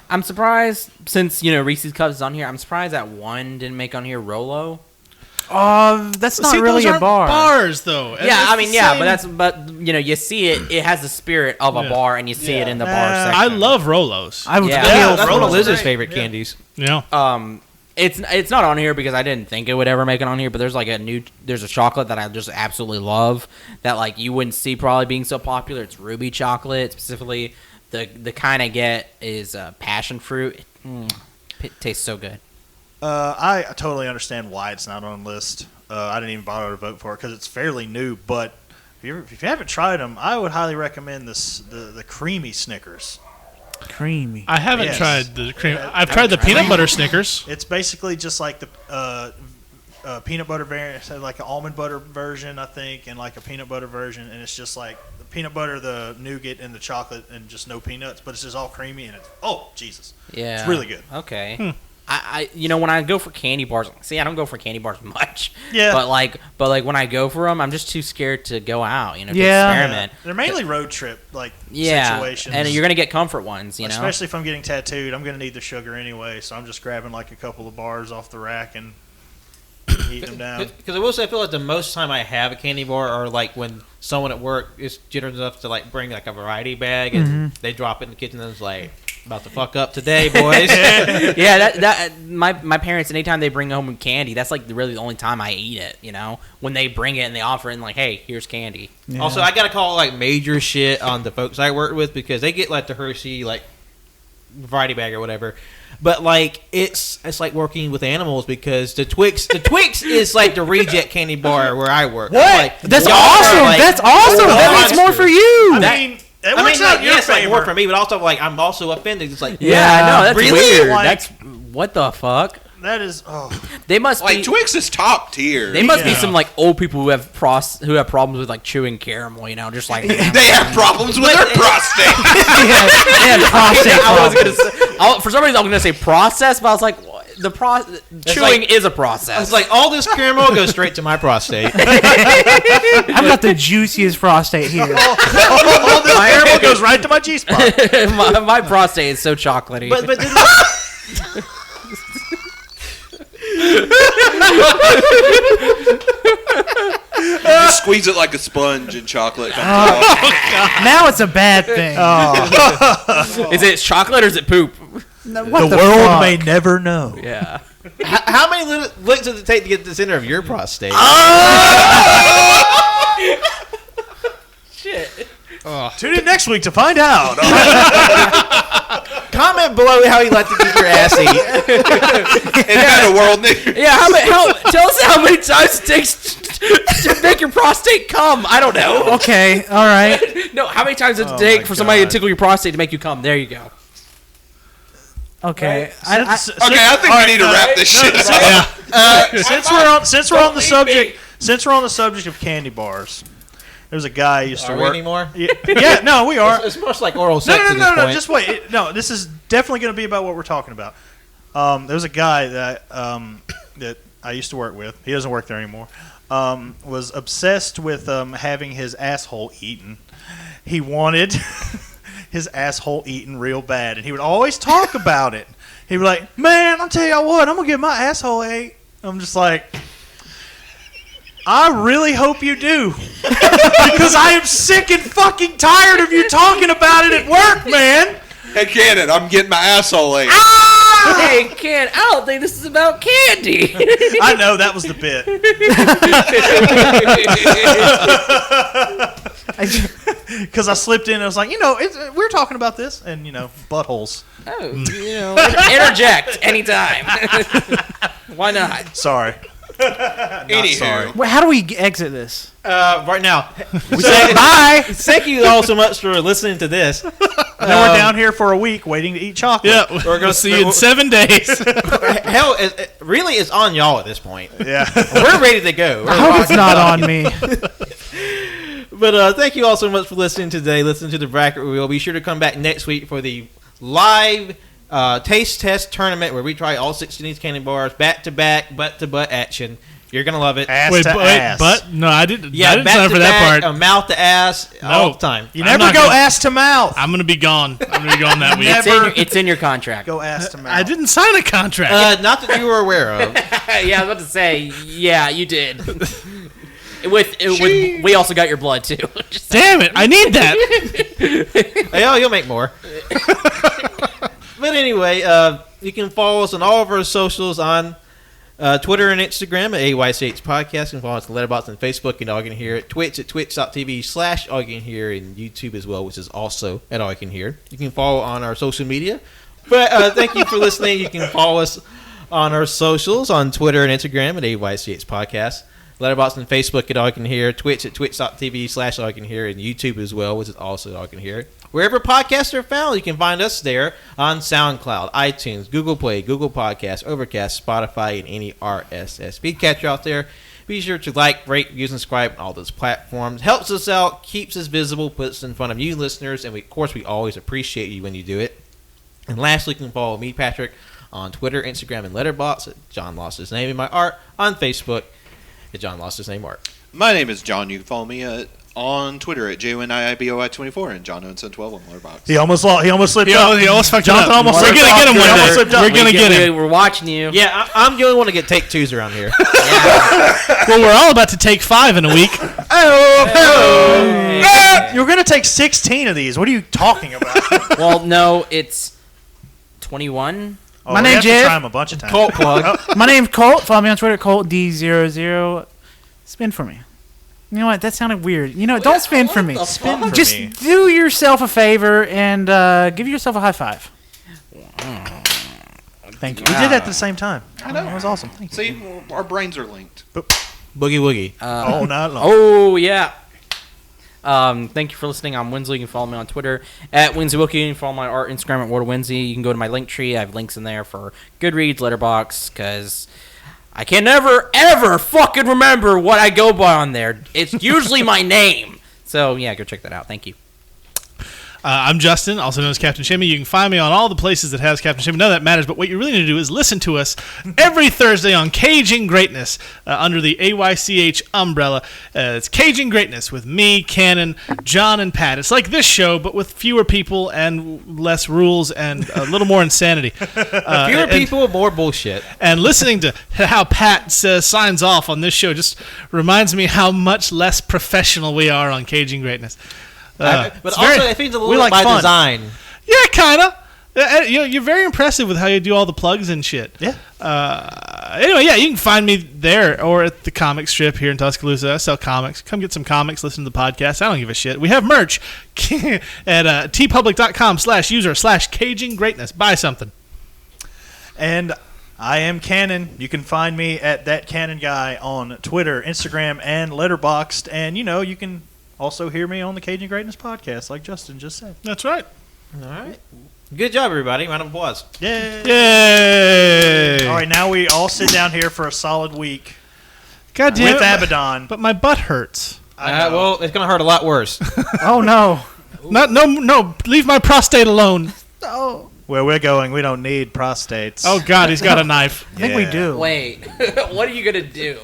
I'm surprised since Reese's Cups is on here. I'm surprised that one didn't make on here Rolo. That's not See, really those a aren't bar. bars though. And Yeah, it's I mean, the yeah, same- but you see it. It has the spirit of a Yeah. bar, and you see it in the bar Yeah. section. I love Rolos. I would Yeah. kill That's for one of it. Liz's great. favorite Yeah. candies. Yeah. It's not on here because I didn't think it would ever make it on here. But there's like there's a chocolate that I just absolutely love that like you wouldn't see probably being so popular. It's ruby chocolate specifically. The kind I get is passion fruit. It tastes so good. I totally understand why it's not on the list. I didn't even bother to vote for it because it's fairly new. But if you haven't tried them, I would highly recommend the creamy Snickers. Creamy. I haven't Yes. tried the cream. I've tried the peanut butter Snickers. It's basically just like the peanut butter variant, so like an almond butter version, I think, and like a peanut butter version, and it's just like the peanut butter, the nougat, and the chocolate, and just no peanuts, but it's just all creamy and it's Jesus, Yeah, it's really good. Okay. I when I go for candy bars, see, I don't go for candy bars much. Yeah. But like when I go for them, I'm just too scared to go out. To Yeah. experiment. They're mainly road trip Yeah. situations, And you're gonna get comfort ones. especially if I'm getting tattooed, I'm gonna need the sugar anyway, so I'm just grabbing like a couple of bars off the rack and eating them down. Because I will say, I feel like the most time I have a candy bar are like when someone at work is generous enough to like bring like a variety bag and they drop it in the kitchen and it's like about to fuck up today, boys. Yeah, that my parents, anytime they bring home candy, that's like really the only time I eat it. When they bring it and they offer it and like, hey, here's candy. Yeah. Also, I gotta call like major shit on the folks I work with because they get like the Hershey like variety bag or whatever. But like it's like working with animals because the Twix is like the reject candy bar where I work. What? Like, That's y'all are, awesome. like, That's awesome. That makes more for you. I mean, it works out in your yes, like favor. more for me, but also like I'm also offended. It's like Yeah, I know that's really? weird. Like- That's what the fuck. That is, They must Like be. Twix is top tier. They must be Yeah. some like old people who have problems with like chewing caramel. Just like They have problems with their prostate. Yeah, prostate I was problems. gonna say, for some reason I was gonna say process, but I was like, what? chewing is a process. It's like all this caramel goes straight to my prostate. I've got the juiciest prostate here. All this caramel goes right to my G-spot. my prostate is so chocolatey. But You squeeze it like a sponge and chocolate comes off. Now it's a bad thing. Is it chocolate or is it poop? What The the world fuck? may never know. Yeah. how many licks does it take to get to the center of your prostate? Shit. Tune in next week to find out. Comment below how you like to keep your ass eat. Any kind of world news. Yeah, tell us how many times it takes to make your prostate come. I don't know. Okay, all right. No, how many times does it take for somebody to tickle your prostate to make you come? There you go. Okay. Okay, I think we need to wrap this shit up. Since we're on the subject of candy bars, there's a guy I used to Are we work. anymore? Yeah, no, we are. It's much like oral sex at this No. point. Just wait. This is definitely going to be about what we're talking about. There's a guy that that I used to work with. He doesn't work there anymore. Was obsessed with having his asshole eaten. He wanted his asshole eaten real bad, and he would always talk about it. He'd be like, "Man, I'll tell you what, I'm gonna get my asshole ate." I'm just like, I really hope you do, because I am sick and fucking tired of you talking about it at work, man. Hey, Cannon, I'm getting my asshole ate. Hey, kid, I don't think this is about candy. I know, that was the bit. Because I slipped in and I was like, we're talking about this. And, buttholes. Oh, interject anytime. Why not? Sorry. Anywho. sorry. Wait, how do we exit this? Right now. We say bye. Thank you all so much for listening to this. Then we're down here for a week waiting to eat chocolate. Yeah, we're going to see you in 7 days. Hell, really, it's on y'all at this point. Yeah. We're ready to go. I hope it's not on me. But thank you all so much for listening today. Listen to the bracket wheel. Be sure to come back next week for the live taste test tournament where we try all 16 of these candy bars back to back, butt to butt action. You're gonna love it. Ass to ass. But no, I didn't. Yeah, I didn't back sign to for that back, part. mouth to ass, all the time. You I'm never not go gonna- ass to mouth. I'm gonna be gone. I'm gonna be gone that week. It's in your contract. Go ass to mouth. I didn't sign a contract. Not that you were aware of. Yeah, I was about to say, yeah, you did. With we also got your blood too. Just Damn it! I need that. Hey, you'll make more. But anyway, you can follow us on all of our socials on Twitter and Instagram at AYCH Podcast. You can follow us on Letterboxd and Facebook and All You Can Hear. At Twitch at twitch.tv/All You Can Hear, and YouTube as well, which is also at All You Can Hear. You can follow on our social media. But thank you for listening. You can follow us on our socials on Twitter and Instagram at AYCH Podcast. Letterboxd and Facebook at All You Can Hear, Twitch at twitch.tv/All You Can Hear, and YouTube as well, which is also All You Can Hear. Wherever podcasts are found, you can find us there on SoundCloud, iTunes, Google Play, Google Podcasts, Overcast, Spotify, and any RSS feed catcher out there. Be sure to like, rate, review, and subscribe on all those platforms. Helps us out, keeps us visible, puts us in front of you listeners, and of course we always appreciate you when you do it. And lastly, you can follow me, Patrick, on Twitter, Instagram, and Letterboxd at John Lost His Name in My Art, on Facebook at John Lost His Name Art. My name is John. You can follow me on Twitter at JONIIBOI24 and John Owenson 12 on Letterboxd. He almost slipped He up. almost fucked Jonathan it up. almost We're slipped gonna up. get him He one almost day. slipped up. We're gonna get him. We're watching you. Yeah, I'm the only one to get take twos around here. Well, we're all about to take 5 in a week. You're going to take 16 of these. What are you talking about? Well, no, it's 21. Oh, My we name's have to Jeff. try 'em a bunch of times. Colt plug. My name's Colt. Follow me on Twitter, ColtD00. Spin for me. You know what? That sounded weird. Don't spin for me. Spin for Just me. do yourself a favor and give yourself a high five. Thank you. We did that at the same time. I know. That was awesome. See, our brains are linked. Boogie Woogie. Oh, not long. Oh, yeah. Thank you for listening. I'm Winsley. You can follow me on Twitter at WinsleyWilkie. You can follow my art Instagram at WorldWinsley. You can go to my link tree. I have links in there for Goodreads, Letterboxd, because I can never, ever fucking remember what I go by on there. It's usually my name. So, yeah, go check that out. Thank you. I'm Justin, also known as Captain Shimmy. You can find me on all the places that has Captain Shimmy. None of that matters, but what you really need to do is listen to us every Thursday on Caging Greatness under the AYCH umbrella. It's Caging Greatness with me, Cannon, John, and Pat. It's like this show, but with fewer people and less rules and a little more insanity. Fewer people, more bullshit. And listening to how Pat signs off on this show just reminds me how much less professional we are on Caging Greatness. But it's also, very- it feels a we little like by fun. design. Yeah, kind of. You're very impressive with how you do all the plugs and shit. Yeah. Anyway, yeah, you can find me there or at the comic strip here in Tuscaloosa. I sell comics. Come get some comics, listen to the podcast. I don't give a shit. We have merch at tpublic.com/user/caging greatness. Buy something. And I am Cannon. You can find me at That Cannon Guy on Twitter, Instagram, and Letterboxd. And, you can also hear me on the Caging Greatness podcast, like Justin just said. That's right. All right. Good job, everybody. Round of applause. Yay! Yay! All right, now we all sit down here for a solid week God damn with it. Abaddon. But my butt hurts. Well, it's going to hurt a lot worse. Oh no. No, leave my prostate alone. Where we're going, we don't need prostates. Oh, God, he's got a knife. I think we Yeah. do. Wait, what are you gonna do?